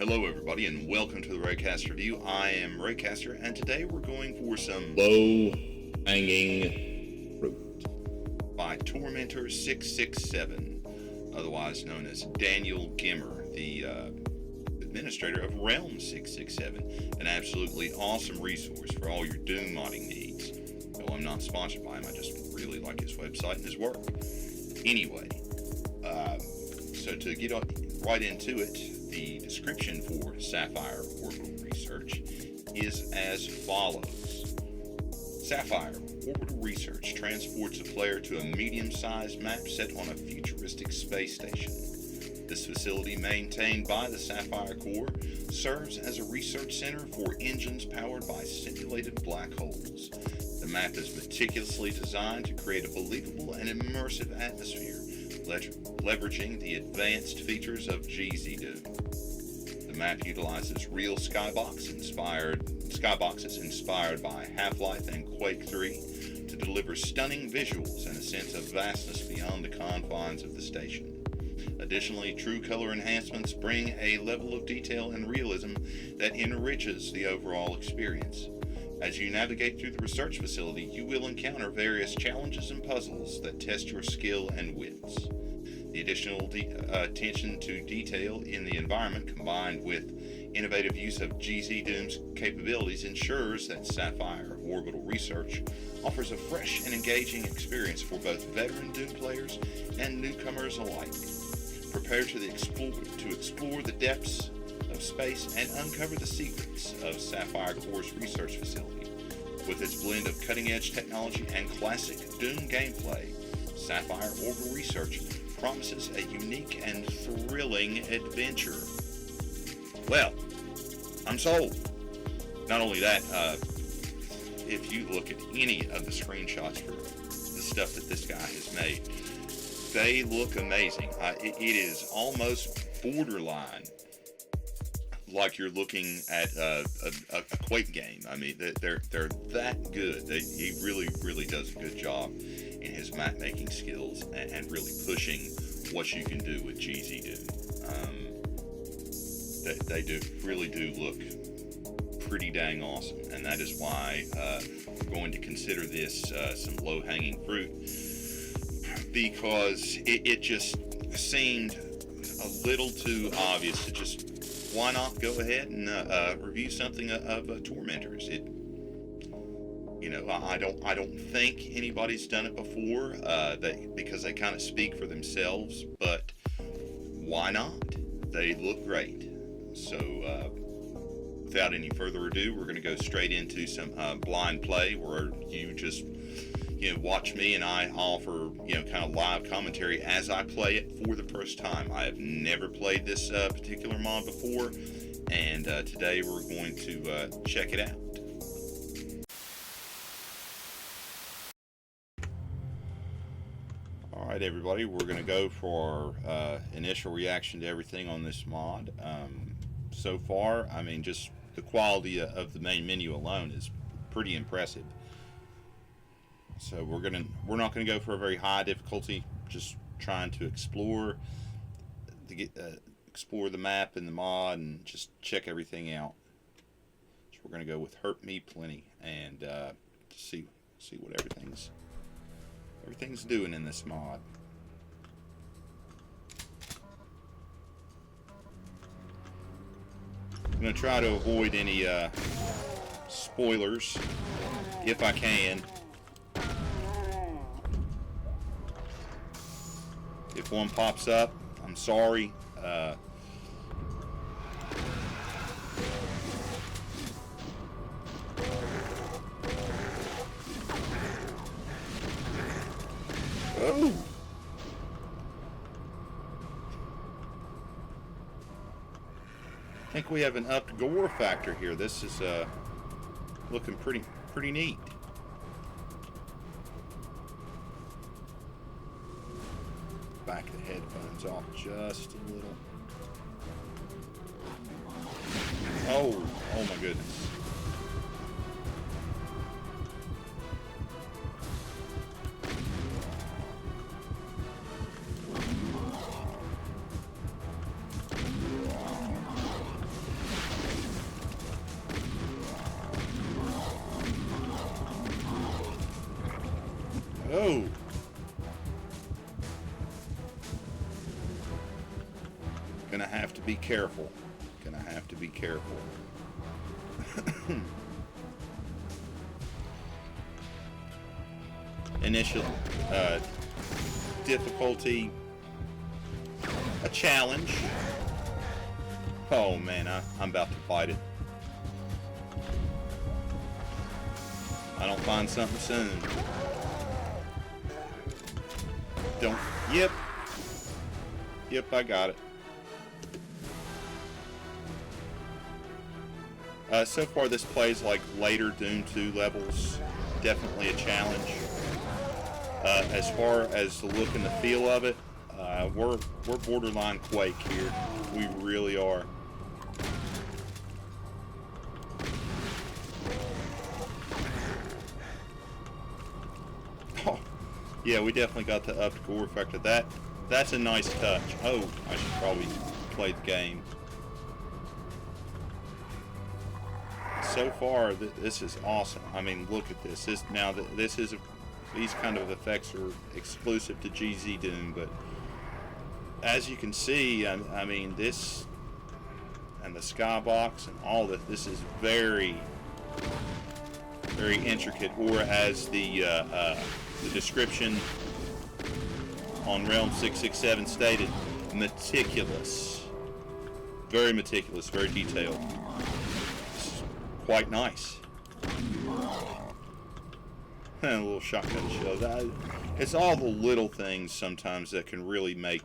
Hello everybody and welcome to the Raycaster Review. I am Raycaster and today we're going for some low-hanging fruit by Tormentor 667, otherwise known as Daniel Gimmer, the administrator of Realm 667, an absolutely awesome resource for all your Doom modding needs. Though I'm not sponsored by him, I just really like his website and his work. Anyway, so to get right into it, the description for Sapphire Orbital Research is as follows. Sapphire Orbital Research transports a player to a medium-sized map set on a futuristic space station. This facility, maintained by the Sapphire Core, serves as a research center for engines powered by simulated black holes. The map is meticulously designed to create a believable and immersive atmosphere, leveraging the advanced features of GZ Doom. The map utilizes real skyboxes inspired by Half-Life and Quake 3 to deliver stunning visuals and a sense of vastness beyond the confines of the station. Additionally, true color enhancements bring a level of detail and realism that enriches the overall experience. As you navigate through the research facility, you will encounter various challenges and puzzles that test your skill and wits. The additional attention to detail in the environment, combined with innovative use of GZ Doom's capabilities, ensures that Sapphire Orbital Research offers a fresh and engaging experience for both veteran Doom players and newcomers alike. Prepare to explore the depths of space and uncover the secrets of Sapphire Core's research facility. With its blend of cutting-edge technology and classic Doom gameplay, Sapphire Orbital Research promises a unique and thrilling adventure. Well, I'm sold. Not only that, if you look at any of the screenshots for the stuff that this guy has made, they look amazing. It is almost borderline like you're looking at a Quake game. I mean, they're that good. He really does a good job in his map making skills and really pushing what you can do with GZ Doom. They really do look pretty dang awesome, and that is why we're going to consider this some low-hanging fruit, because it just seemed a little too obvious to just, why not go ahead and review something of Tormentors? I don't think anybody's done it before, because they kind of speak for themselves, but why not? They look great. So without any further ado, we're going to go straight into some blind play, where you just watch me and I offer kind of live commentary as I play it for the first time. I have never played this particular mod before, and today we're going to check it out. Alright everybody, we're going to go for our initial reaction to everything on this mod. So far, I mean, just the quality of the main menu alone is pretty impressive. So we're not going to go for a very high difficulty, just trying to explore the map and the mod and just check everything out. So we're going to go with Hurt Me Plenty and see what everything's doing in this mod. I'm going to try to avoid any spoilers if I can. If one pops up, I'm sorry. Oh. I think we have an upped gore factor here. This is looking pretty neat. Back the headphones off just a little. Oh my goodness. Oh! Gonna have to be careful. Gonna have to be careful. Initial difficulty, a challenge. Oh man, I'm about to fight it. I don't find something soon. Don't. Yep. Yep, I got it. So far, this plays like later Doom 2 levels. Definitely a challenge. As far as the look and the feel of it, we're borderline Quake here. We really are. Oh, yeah, we definitely got the upped gore factor. That's a nice touch. Oh, I should probably play the game. So far, this is awesome. I mean, look at this. These kind of effects are exclusive to GZ Doom, but as you can see, I mean, this and the skybox and all that. This is very, very intricate, or as the description on Realm 667 stated, meticulous. Very meticulous, very detailed. Quite nice. A little shotgun shell. It's all the little things sometimes that can really make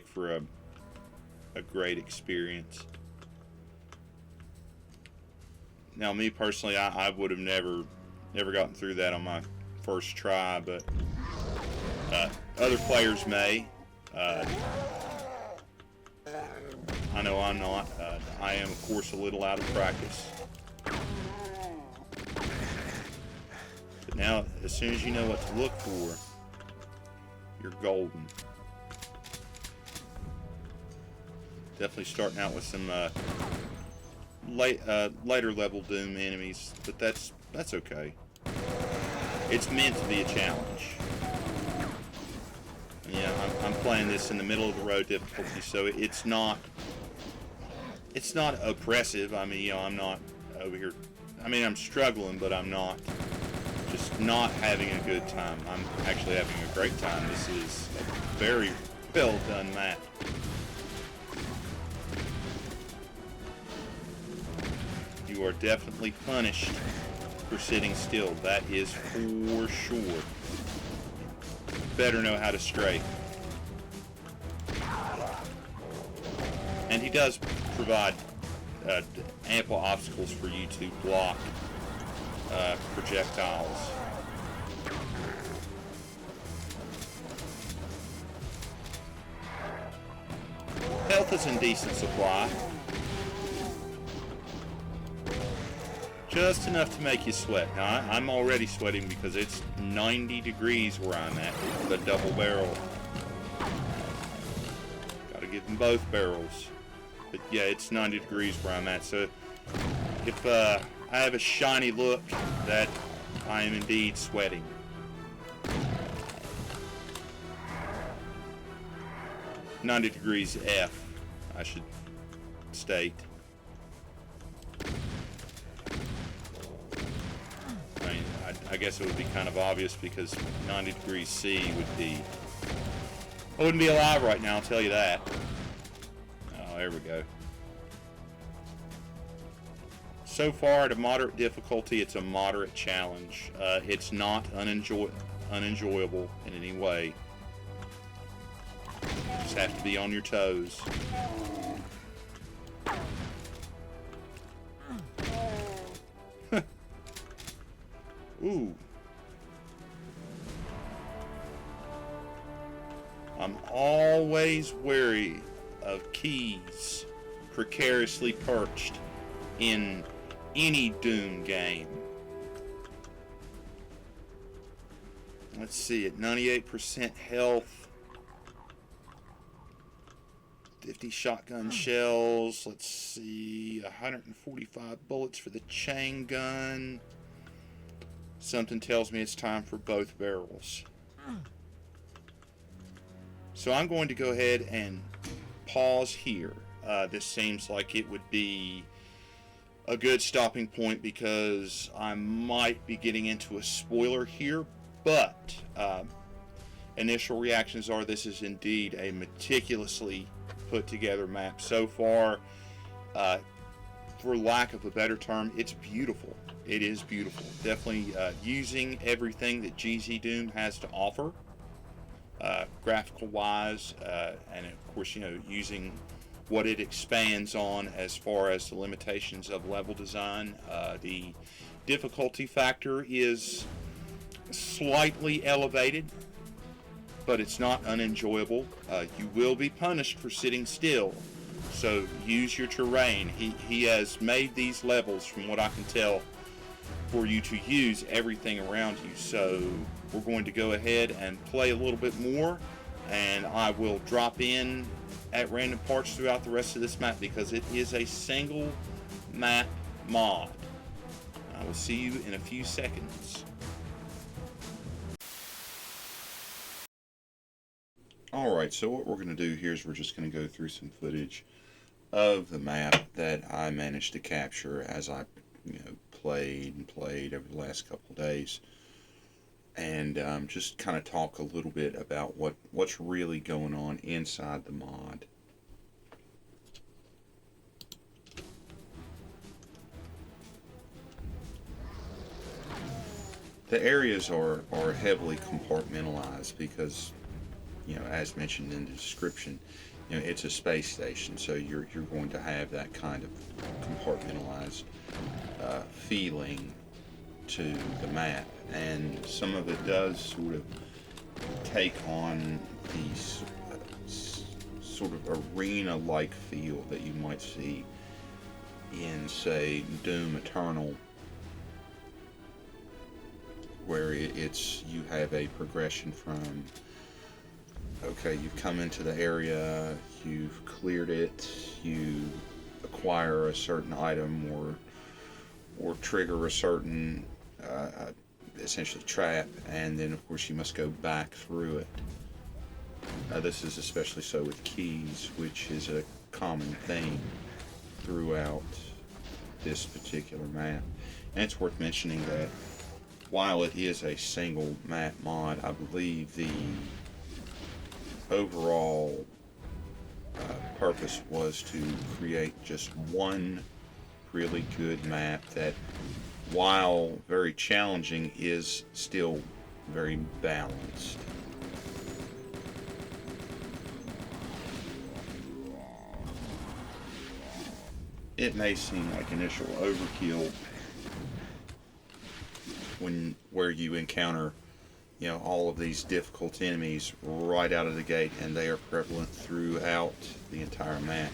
for a great experience. Now, me personally, I would have never gotten through that on my first try, but other players may. I know I'm not. I am, of course, a little out of practice. But now, as soon as you know what to look for, you're golden. Definitely starting out with some later level Doom enemies, but that's okay. It's meant to be a challenge. Yeah, I'm playing this in the middle of the road difficulty, so it's not oppressive. I mean, I'm not over here. I mean, I'm struggling, but I'm not having a good time. I'm actually having a great time. This is a very well done map. You are definitely punished for sitting still. That is for sure. Better know how to strafe. And he does provide ample obstacles for you to block projectiles. Health is in decent supply. Just enough to make you sweat. Now, I'm already sweating because it's 90 degrees where I'm at with a double barrel. Gotta give them both barrels. But yeah, it's 90 degrees where I'm at, so if I have a shiny look, that I am indeed sweating. "90 degrees F, I should state. I guess it would be kind of obvious because 90 degrees C would be... I wouldn't be alive right now, I'll tell you that. Oh, there we go. So far, at a moderate difficulty, it's a moderate challenge. It's not unenjoyable in any way. You just have to be on your toes. Ooh. I'm always wary of keys precariously perched in any Doom game. Let's see, at 98% health, 50 shotgun shells, let's see, 145 bullets for the chain gun. Something tells me it's time for both barrels. So I'm going to go ahead and pause here. This seems like it would be a good stopping point because I might be getting into a spoiler here, but initial reactions are this is indeed a meticulously put together map. So far, for lack of a better term, it's beautiful. It is beautiful. Definitely using everything that GZ Doom has to offer, graphical wise, and of course, using what it expands on as far as the limitations of level design. The difficulty factor is slightly elevated, but it's not unenjoyable. You will be punished for sitting still, so use your terrain. He has made these levels, from what I can tell, for you to use everything around you. So we're going to go ahead and play a little bit more, and I will drop in at random parts throughout the rest of this map because it is a single map mod. I will see you in a few seconds. Alright, so what we're going to do here is we're just going to go through some footage of the map that I managed to capture as I played over the last couple of days, and just kind of talk a little bit about what's really going on inside the mod. The areas are heavily compartmentalized because, as mentioned in the description, it's a space station, so you're going to have that kind of compartmentalized feeling to the map, and some of it does sort of take on these sort of arena-like feel that you might see in, say, Doom Eternal, where you have a progression from, okay, you've come into the area, you've cleared it, you acquire a certain item or trigger a certain essentially trap, and then of course you must go back through it. This is especially so with keys, which is a common theme throughout this particular map. And it's worth mentioning that while it is a single map mod, I believe the overall purpose was to create just one really good map that, while very challenging, is still very balanced. It may seem like initial overkill where you encounter all of these difficult enemies right out of the gate, and they are prevalent throughout the entire map,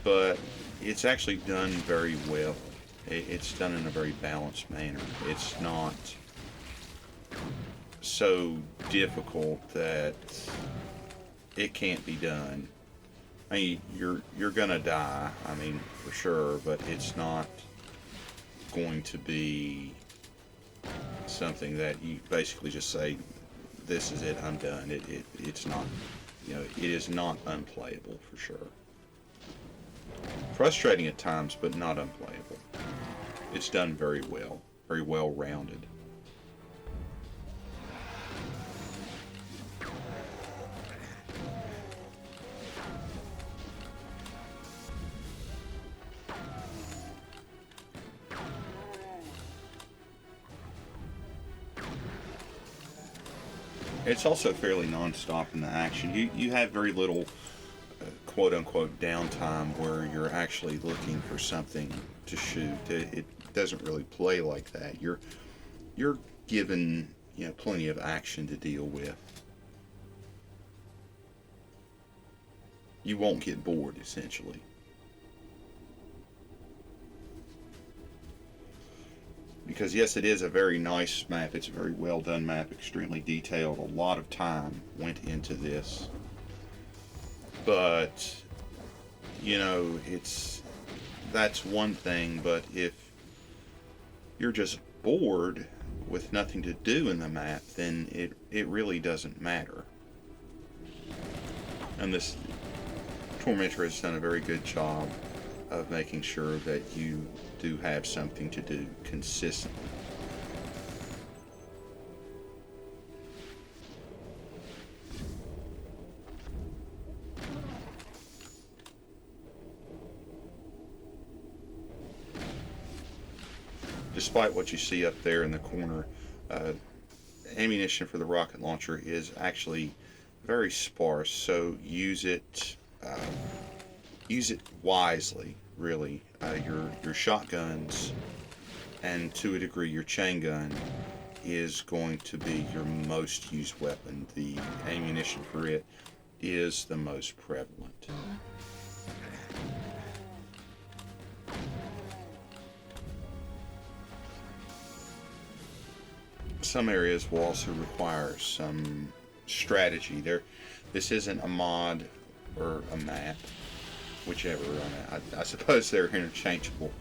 but it's actually done very well. It's done in a very balanced manner. It's not so difficult that it can't be done. I mean, you're gonna die, for sure, but it's not going to be something that you basically just say, this is it, I'm done. It's not, it is not unplayable for sure. Frustrating at times, but not unplayable. It's done very well rounded. It's also fairly non-stop in the action. You have very little quote-unquote downtime where you're actually looking for something to shoot. It doesn't really play like that. You're given plenty of action to deal with. You won't get bored, essentially. Because yes, it is a very nice map. It's a very well done map, extremely detailed. A lot of time went into this. But, that's one thing. But if you're just bored, with nothing to do in the map, then it really doesn't matter. And this Tormentor has done a very good job of making sure that you do have something to do consistently. Despite what you see up there in the corner, ammunition for the rocket launcher is actually very sparse, so use it wisely, really. Your shotguns, and to a degree your chain gun, is going to be your most used weapon. The ammunition for it is the most prevalent. Some areas will also require some strategy. This isn't a mod or a map, whichever. I suppose they're interchangeable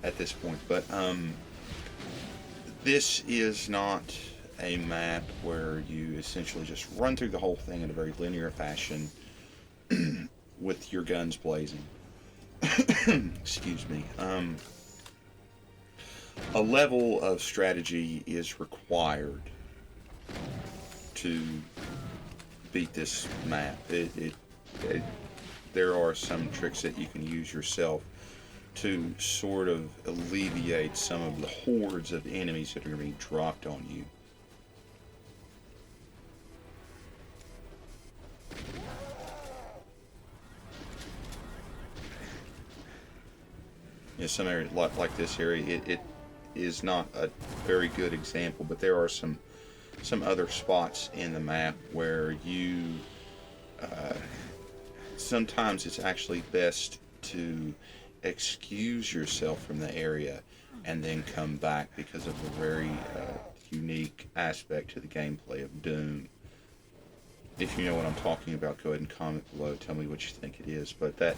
at this point, but this is not a map where you essentially just run through the whole thing in a very linear fashion with your guns blazing. Excuse me. A level of strategy is required to beat this map. There are some tricks that you can use yourself to sort of alleviate some of the hordes of enemies that are being dropped on you. In some areas like this area, it is not a very good example, but there are some other spots in the map where you sometimes it's actually best to excuse yourself from the area and then come back because of the very unique aspect to the gameplay of Doom. If you know what I'm talking about, go ahead and comment below, tell me what you think it is, but that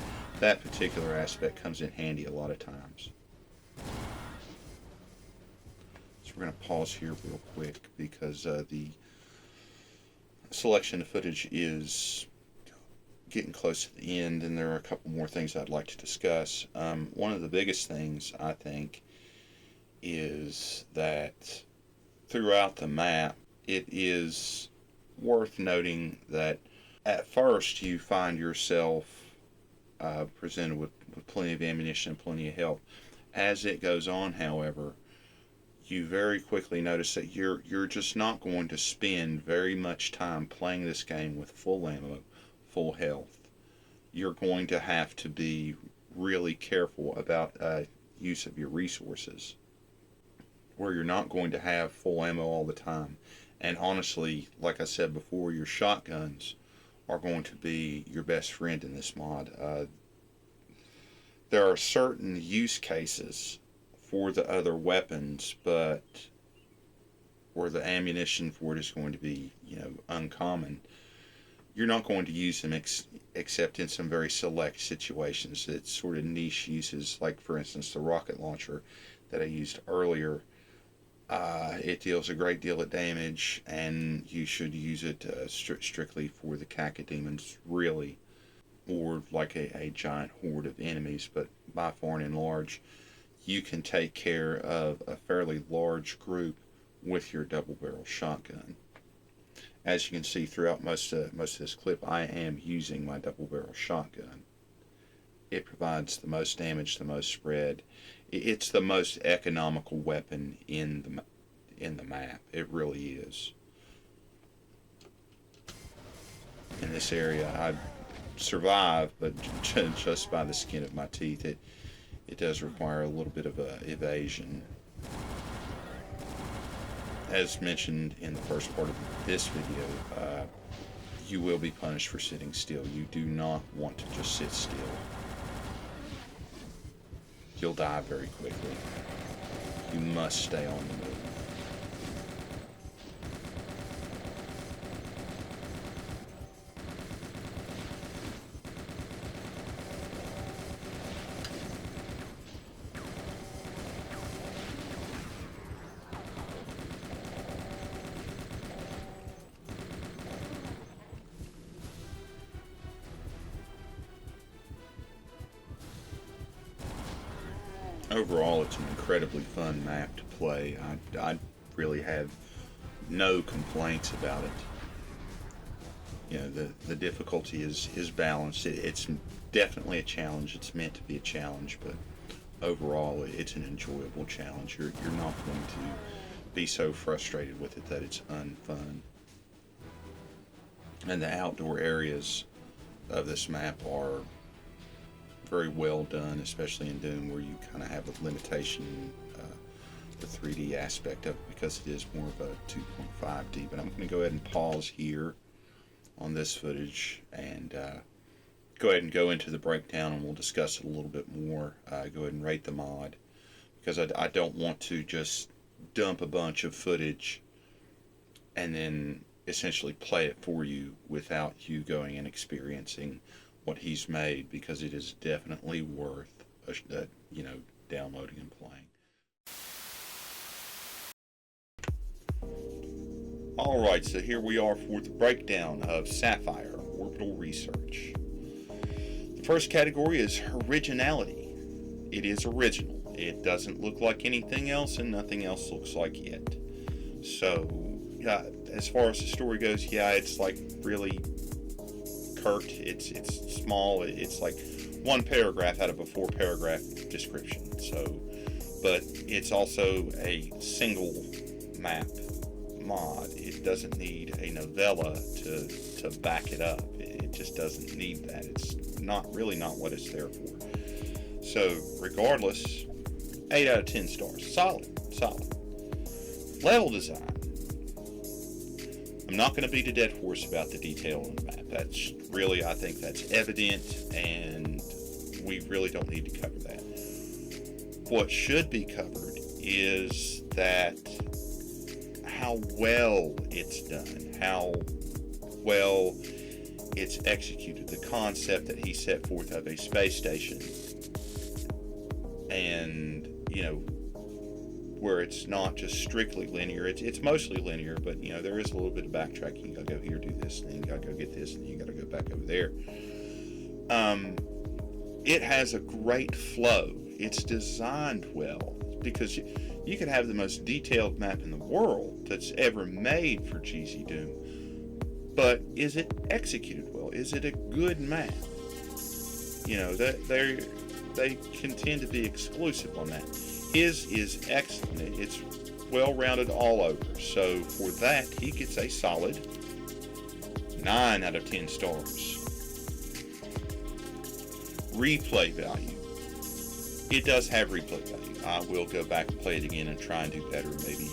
particular aspect comes in handy a lot of times. So we're going to pause here real quick because the selection of footage is getting close to the end, and there are a couple more things I'd like to discuss. One of the biggest things, I think, is that throughout the map, it is worth noting that at first you find yourself presented with plenty of ammunition and plenty of health. As it goes on, however, you very quickly notice that you're just not going to spend very much time playing this game with full ammo, full health. You're going to have to be really careful about use of your resources, where you're not going to have full ammo all the time. And honestly, like I said before, your shotguns are going to be your best friend in this mod. There are certain use cases for the other weapons, but where the ammunition for it is going to be, uncommon. You're not going to use them except in some very select situations. It's sort of niche uses, like for instance the rocket launcher that I used earlier. It deals a great deal of damage, and you should use it strictly for the cacodemons, really, or like a giant horde of enemies. But by far and large, you can take care of a fairly large group with your double-barrel shotgun. As you can see throughout most of this clip, I am using my double-barrel shotgun. It provides the most damage, the most spread. It's the most economical weapon in the map. It really is. In this area, I survived, but just by the skin of my teeth. It does require a little bit of evasion. As mentioned in the first part of this video, you will be punished for sitting still. You do not want to just sit still. You'll die very quickly. You must stay on the move. Overall, it's an incredibly fun map to play. I really have no complaints about it. You know, the difficulty is balanced. It's definitely a challenge. It's meant to be a challenge, but overall, it's an enjoyable challenge. You're not going to be so frustrated with it that it's unfun. And the outdoor areas of this map are very well done, especially in Doom, where you kind of have a limitation, the 3D aspect of it, because it is more of a 2.5D. But I'm going to go ahead and pause here on this footage and go ahead and go into the breakdown, and we'll discuss it a little bit more. Go ahead and rate the mod, because I don't want to just dump a bunch of footage and then essentially play it for you without you going and experiencing what he's made, because it is definitely worth downloading and playing. Alright, so here we are for the breakdown of Sapphire, Orbital Research. The first category is originality. It is original. It doesn't look like anything else, and nothing else looks like it. So, yeah, as far as the story goes, yeah, it's like really curt. It's small. It's like one paragraph out of a 4-paragraph description. So, but it's also a single map mod. It doesn't need a novella to back it up. It just doesn't need that. It's not what it's there for. So, regardless, 8 out of 10 stars. Solid. Level design. I'm not going to beat a dead horse about the detail on the map. That's really, I think that's evident, and we really don't need to cover that. What should be covered is that how well it's done, how well it's executed, the concept that he set forth of a space station, and, where it's not just strictly linear. It's mostly linear, but there is a little bit of backtracking. You gotta go here, do this, and then you gotta go get this, and then you gotta go back over there. It has a great flow. It's designed well, because you could have the most detailed map in the world that's ever made for GZ Doom, but is it executed well? Is it a good map? They can tend to be exclusive on that. His is excellent. It's well-rounded all over. So for that, he gets a solid 9 out of 10 stars. Replay value. It does have replay value. I will go back and play it again and try and do better. Maybe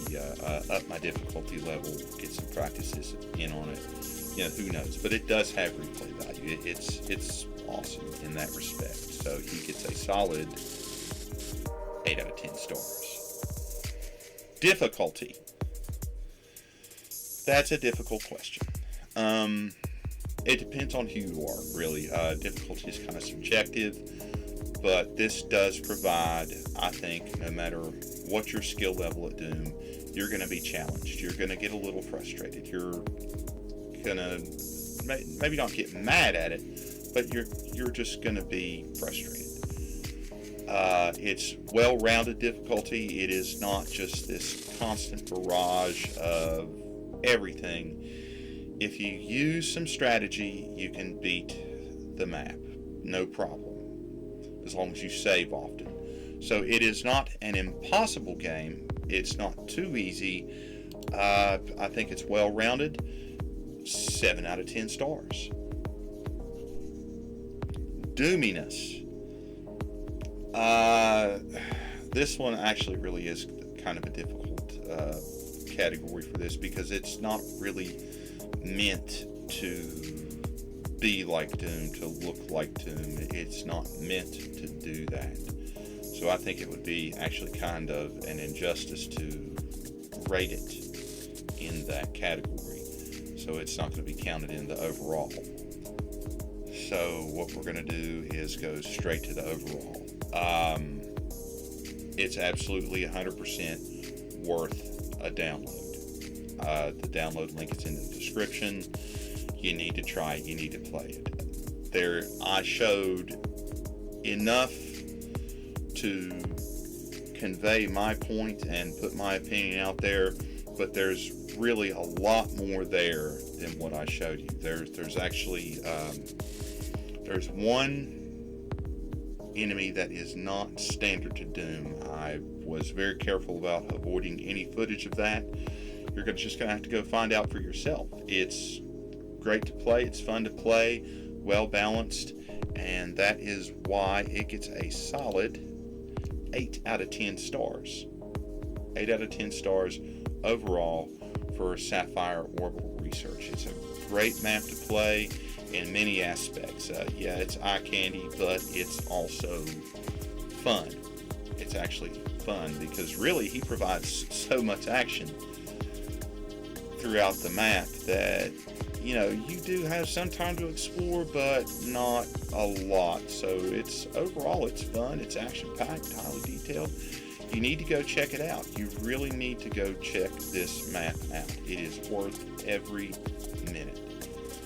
up my difficulty level, get some practices in on it. Who knows? But it does have replay value. It's awesome in that respect. So he gets a solid 8 out of 10 stars. Difficulty. That's a difficult question. It depends on who you are, really. Difficulty is kind of subjective, but this does provide, I think, no matter what your skill level at Doom, you're going to be challenged. You're going to get a little frustrated. You're going to maybe not get mad at it, but you're just going to be frustrated. It's well-rounded difficulty. It is not just this constant barrage of everything. If you use some strategy, you can beat the map. No problem. As long as you save often. So it is not an impossible game. It's not too easy. I think it's well-rounded. 7 out of 10 stars. Doominess. This one actually really is kind of a difficult category for this, because it's not really meant to be like Doom, to look like Doom. It's not meant to do that. So I think it would be actually kind of an injustice to rate it in that category. So it's not going to be counted in the overall. So what we're going to do is go straight to the overall. It's absolutely 100% worth a download. The download link is in the description. You need to try it. You need to play it. I showed enough to convey my point and put my opinion out there, but there's really a lot more there than what I showed you. There's actually there's one enemy that is not standard to Doom. I was very careful about avoiding any footage of that. You're just going to have to go find out for yourself. It's great to play, it's fun to play, well balanced, and that is why it gets a solid 8 out of 10 stars. 8 out of 10 stars overall for Sapphire Orbital Research. It's a great map to play in many aspects. Yeah, it's eye candy, but it's also fun. It's actually fun because really he provides so much action throughout the map that, you know, you do have some time to explore, but not a lot. So it's overall, it's fun, it's action-packed, highly detailed. You need to go check it out. You really need to go check this map out. It is worth every minute.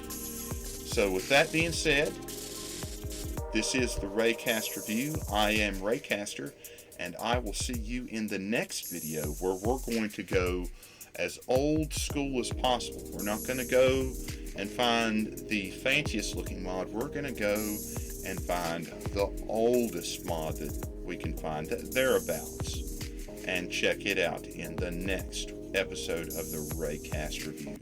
So with that being said, this is the Raycast Review. I am Raycaster, and I will see you in the next video where we're going to go as old school as possible. We're not going to go and find the fanciest looking mod. We're going to go and find the oldest mod that we can find, thereabouts, and check it out in the next episode of the Raycast Review.